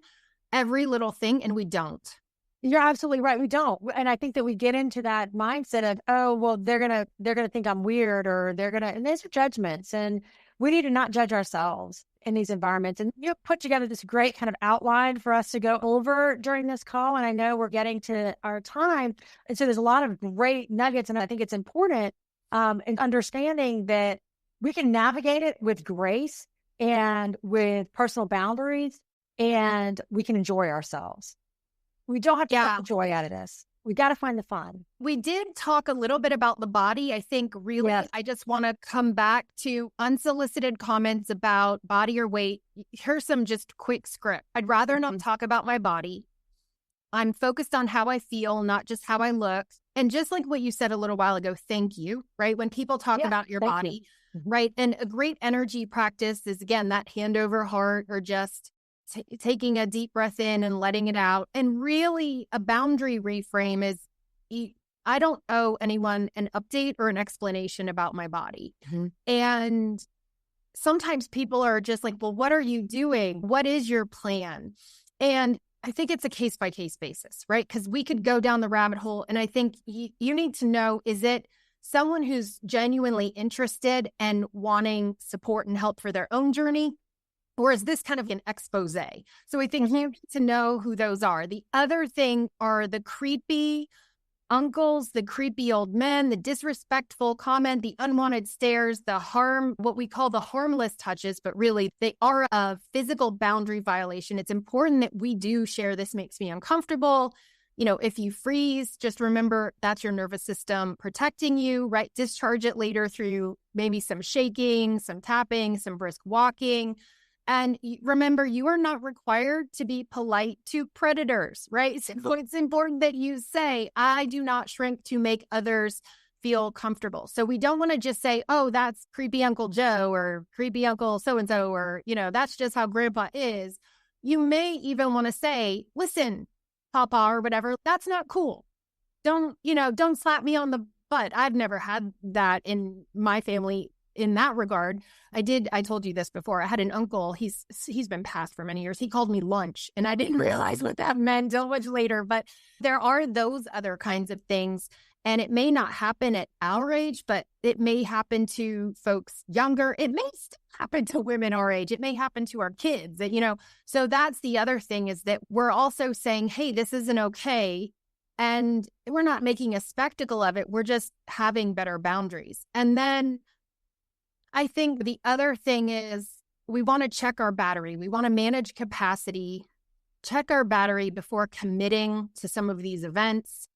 every little thing, and we don't. You're absolutely right. We don't. And I think that we get into that mindset of, oh, well, they're gonna think I'm weird, or and these are judgments. And we need to not judge ourselves in these environments. And you put together this great kind of outline for us to go over during this call. And I know we're getting to our time. And so there's a lot of great nuggets. And I think it's important in understanding that we can navigate it with grace and with personal boundaries, and we can enjoy ourselves. We don't have to get the joy out of this. We got to find the fun. We did talk a little bit about the body. I think really, I just want to come back to unsolicited comments about body or weight. Here's some just quick script. I'd rather not talk about my body. I'm focused on how I feel, not just how I look. And just like what you said a little while ago, thank you, right? When people talk about your body, right? And a great energy practice is, again, that hand over heart, or just taking a deep breath in and letting it out. And really a boundary reframe is, I don't owe anyone an update or an explanation about my body. And sometimes people are just like, well, what are you doing? What is your plan? And I think it's a case by case basis, right? Because we could go down the rabbit hole. And I think you need to know, is it someone who's genuinely interested and wanting support and help for their own journey? Or is this kind of an expose? So I think you need to know who those are. The other thing are the creepy uncles, the creepy old men, the disrespectful comment, the unwanted stares, the harm, what we call the harmless touches, but really they are a physical boundary violation. It's important that we do share, this makes me uncomfortable. You know, if you freeze, just remember that's your nervous system protecting you, right? Discharge it later through maybe some shaking, some tapping, some brisk walking. And remember, you are not required to be polite to predators, right? So it's important that you say, I do not shrink to make others feel comfortable. So we don't want to just say, oh, that's creepy Uncle Joe or creepy Uncle so-and-so, or, you know, that's just how grandpa is. You may even want to say, listen, Papa, or whatever, that's not cool. Don't slap me on the butt. I've never had that in my family. In that regard, I told you this before. I had an uncle, he's been passed for many years. He called me lunch, and I didn't realize what that meant until much later. But there are those other kinds of things, and it may not happen at our age, but it may happen to folks younger. It may still happen to women our age. It may happen to our kids, so that's the other thing, is that we're also saying, hey, this isn't okay. And we're not making a spectacle of it. We're just having better boundaries. And then I think the other thing is, we want to check our battery. We want to manage capacity, check our battery before committing to some of these events.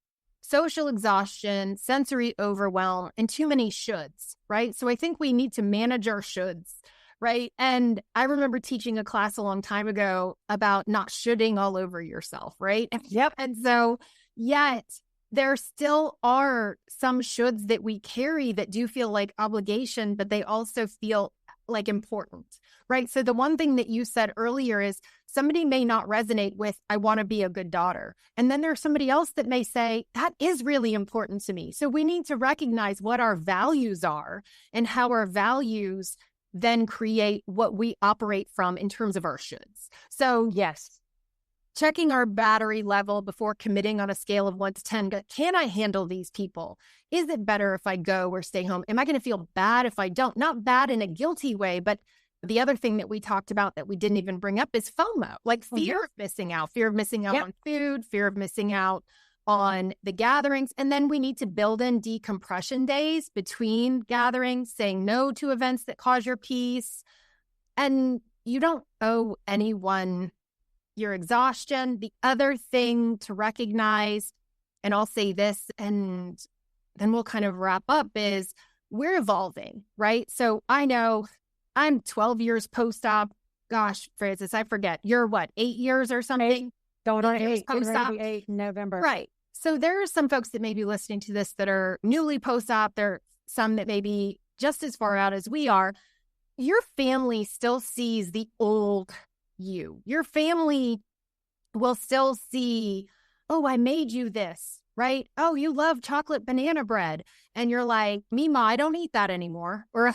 Social exhaustion, sensory overwhelm, and too many shoulds, right? So I think we need to manage our shoulds, right? And I remember teaching a class a long time ago about not shoulding all over yourself, right? Yep. And so yet there still are some shoulds that we carry that do feel like obligation, but they also feel like important, right? So the one thing that you said earlier is, somebody may not resonate with, I want to be a good daughter. And then there's somebody else that may say, that is really important to me. So we need to recognize what our values are and how our values then create what we operate from in terms of our shoulds. So yes, checking our battery level before committing on a scale of 1 to 10. Can I handle these people? Is it better if I go or stay home? Am I going to feel bad if I don't? Not bad in a guilty way, but the other thing that we talked about that we didn't even bring up is FOMO, like fear of missing out on food, fear of missing out on the gatherings. And then we need to build in decompression days between gatherings, saying no to events that cause your peace. And you don't owe anyone your exhaustion. The other thing to recognize, and I'll say this and then we'll kind of wrap up, is we're evolving, right? So I know I'm 12 years post-op. Gosh, Frances, I forget. You're what, 8 years or something? Going on 8 post-op. 8 in November. Right. So there are some folks that may be listening to this that are newly post-op. There are some that may be just as far out as we are. Your family still sees the old you. Your family will still see, oh, I made you this, right? Oh, you love chocolate banana bread. And you're like, Mima, I don't eat that anymore. Or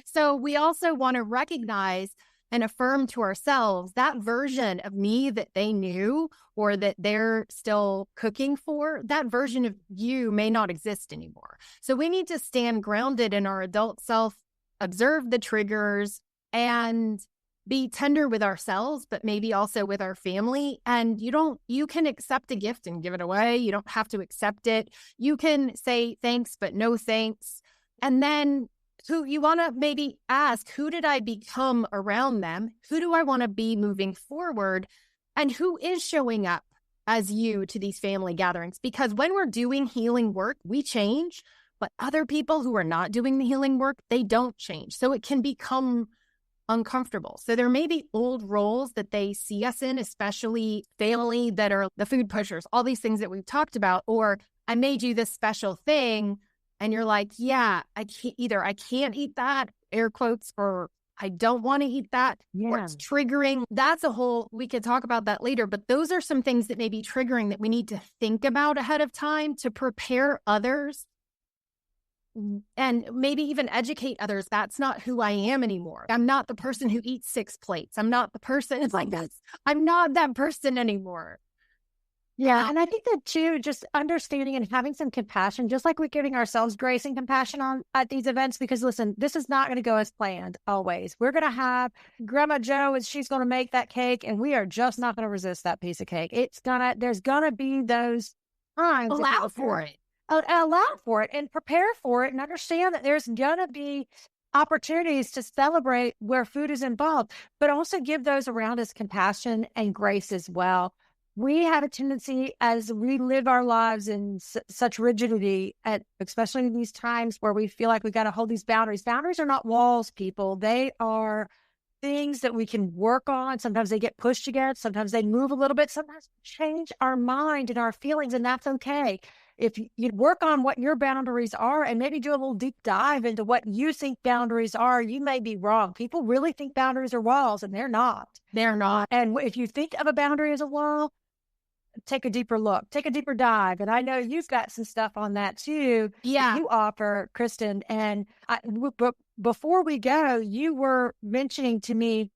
so we also want to recognize and affirm to ourselves that version of me that they knew or that they're still cooking for, that version of you may not exist anymore. So we need to stand grounded in our adult self, observe the triggers, and be tender with ourselves, but maybe also with our family. And you can accept a gift and give it away. You don't have to accept it. You can say thanks, but no thanks. And then who you want to maybe ask, who did I become around them? Who do I want to be moving forward? And who is showing up as you to these family gatherings? Because when we're doing healing work, we change, but other people who are not doing the healing work, they don't change. So it can become uncomfortable. So there may be old roles that they see us in, especially family that are the food pushers, all these things that we've talked about, or I made you this special thing. And you're like, yeah, I can't eat that, air quotes, or I don't want to eat that, or it's triggering. That's we could talk about that later, but those are some things that may be triggering that we need to think about ahead of time to prepare others and maybe even educate others. That's not who I am anymore. I'm not the person who eats 6 plates. I'm not the person. It's like I'm not that person anymore. Yeah. And I think that too, just understanding and having some compassion, just like we're giving ourselves grace and compassion at these events, because listen, this is not going to go as planned always. We're going to have Grandma Jo, and she's going to make that cake, and we are just not going to resist that piece of cake. There's going to be those times. Allow for it. Allow for it and prepare for it and understand that there's going to be opportunities to celebrate where food is involved, but also give those around us compassion and grace as well. We have a tendency as we live our lives in such rigidity, especially in these times where we feel like we got to hold these boundaries. Boundaries are not walls, people. They are things that we can work on. Sometimes they get pushed against. Sometimes they move a little bit. Sometimes we change our mind and our feelings, and that's okay. If you work on what your boundaries are and maybe do a little deep dive into what you think boundaries are, you may be wrong. People really think boundaries are walls, and they're not. They're not. And if you think of a boundary as a wall, take a deeper look, take a deeper dive. And I know you've got some stuff on that too. Yeah. You offer, Kristen. And before we go, you were mentioning to me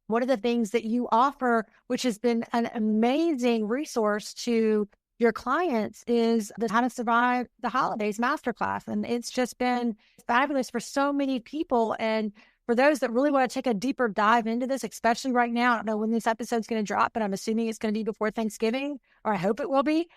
one of the things that you offer, which has been an amazing resource to your clients, is the How to Survive the Holidays Masterclass. And it's just been fabulous for so many people. And for those that really want to take a deeper dive into this, especially right now, I don't know when this episode's going to drop, but I'm assuming it's going to be before Thanksgiving, or I hope it will be.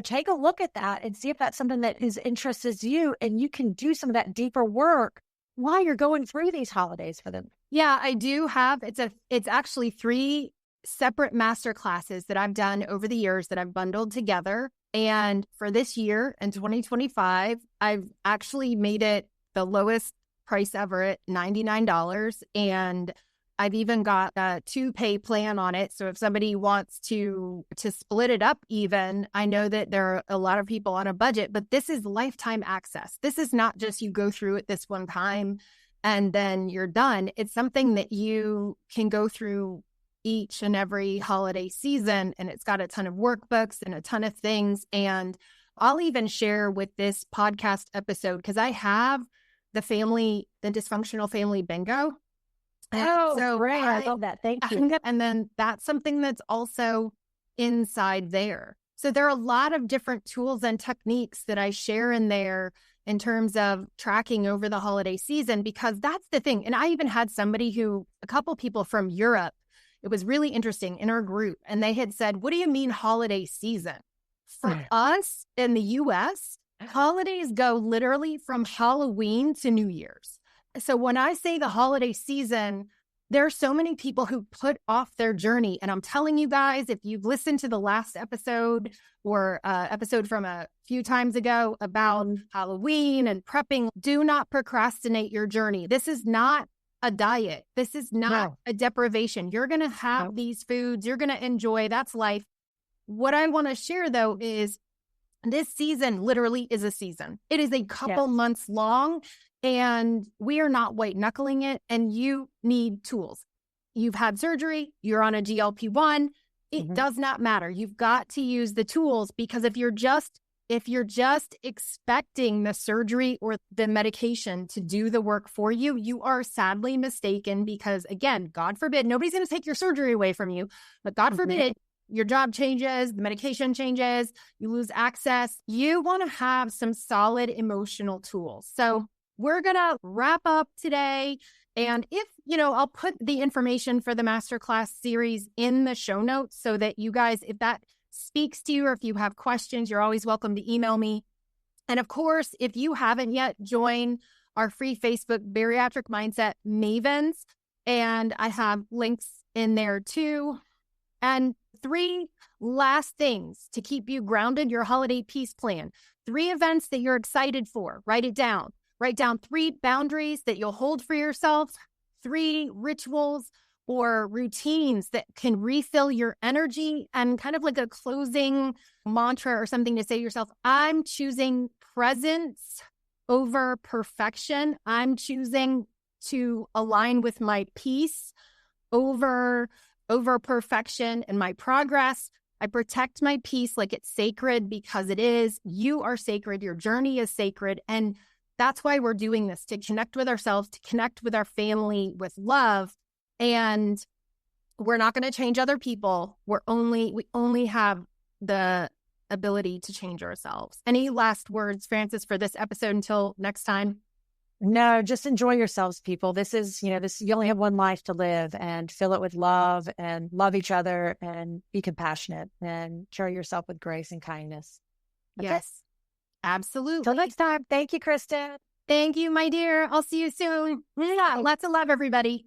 Take a look at that and see if that's something that interests you, and you can do some of that deeper work while you're going through these holidays for them. Yeah, I do have. It's actually 3 separate master classes that I've done over the years that I've bundled together. And for this year in 2025, I've actually made it the lowest price ever at $99. And I've even got a 2-pay plan on it. So if somebody wants to split it up even, I know that there are a lot of people on a budget, but this is lifetime access. This is not just you go through it this one time and then you're done. It's something that you can go through each and every holiday season. And it's got a ton of workbooks and a ton of things. And I'll even share with this podcast episode, because I have the dysfunctional family bingo. Oh, so great. I love that. Thank you. And then that's something that's also inside there. So there are a lot of different tools and techniques that I share in there in terms of tracking over the holiday season, because that's the thing. And I even had a couple people from Europe, it was really interesting in our group. And they had said, what do you mean holiday season? For us in the US, holidays go literally from Halloween to New Year's. So when I say the holiday season, there are so many people who put off their journey. And I'm telling you guys, if you've listened to the last episode or episode from a few times ago about Halloween and prepping, do not procrastinate your journey. This is not a diet. This is not a deprivation. You're going to have these foods. You're going to enjoy. That's life. What I want to share, though, is this season literally is a season. It is a couple months long, and we are not white knuckling it, and you need tools. You've had surgery. You're on a GLP-1. It does not matter. You've got to use the tools, because if you're just expecting the surgery or the medication to do the work for you, you are sadly mistaken, because again, God forbid, nobody's going to take your surgery away from you, but God forbid your job changes, the medication changes, you lose access. You want to have some solid emotional tools. So we're going to wrap up today. And if, I'll put the information for the masterclass series in the show notes so that you guys, if that speaks to you or if you have questions, you're always welcome to email me. And of course, if you haven't yet, join our free Facebook Bariatric Mindset Mavens. And I have links in there too. And 3 last things to keep you grounded, your holiday peace plan. 3 events that you're excited for. Write it down. Write down 3 boundaries that you'll hold for yourself, 3 rituals or routines that can refill your energy, and kind of like a closing mantra or something to say to yourself, I'm choosing presence over perfection. I'm choosing to align with my peace over perfection and my progress. I protect my peace like it's sacred, because it is. You are sacred. Your journey is sacred. And that's why we're doing this, to connect with ourselves, to connect with our family, with love. And we're not going to change other people. We only have the ability to change ourselves. Any last words, Frances, for this episode until next time? No, just enjoy yourselves, people. This is, you only have one life to live, and fill it with love, and love each other, and be compassionate, and carry yourself with grace and kindness. Okay? Yes, absolutely. Till next time. Thank you, Kristen. Thank you, my dear. I'll see you soon. Lots of love, everybody.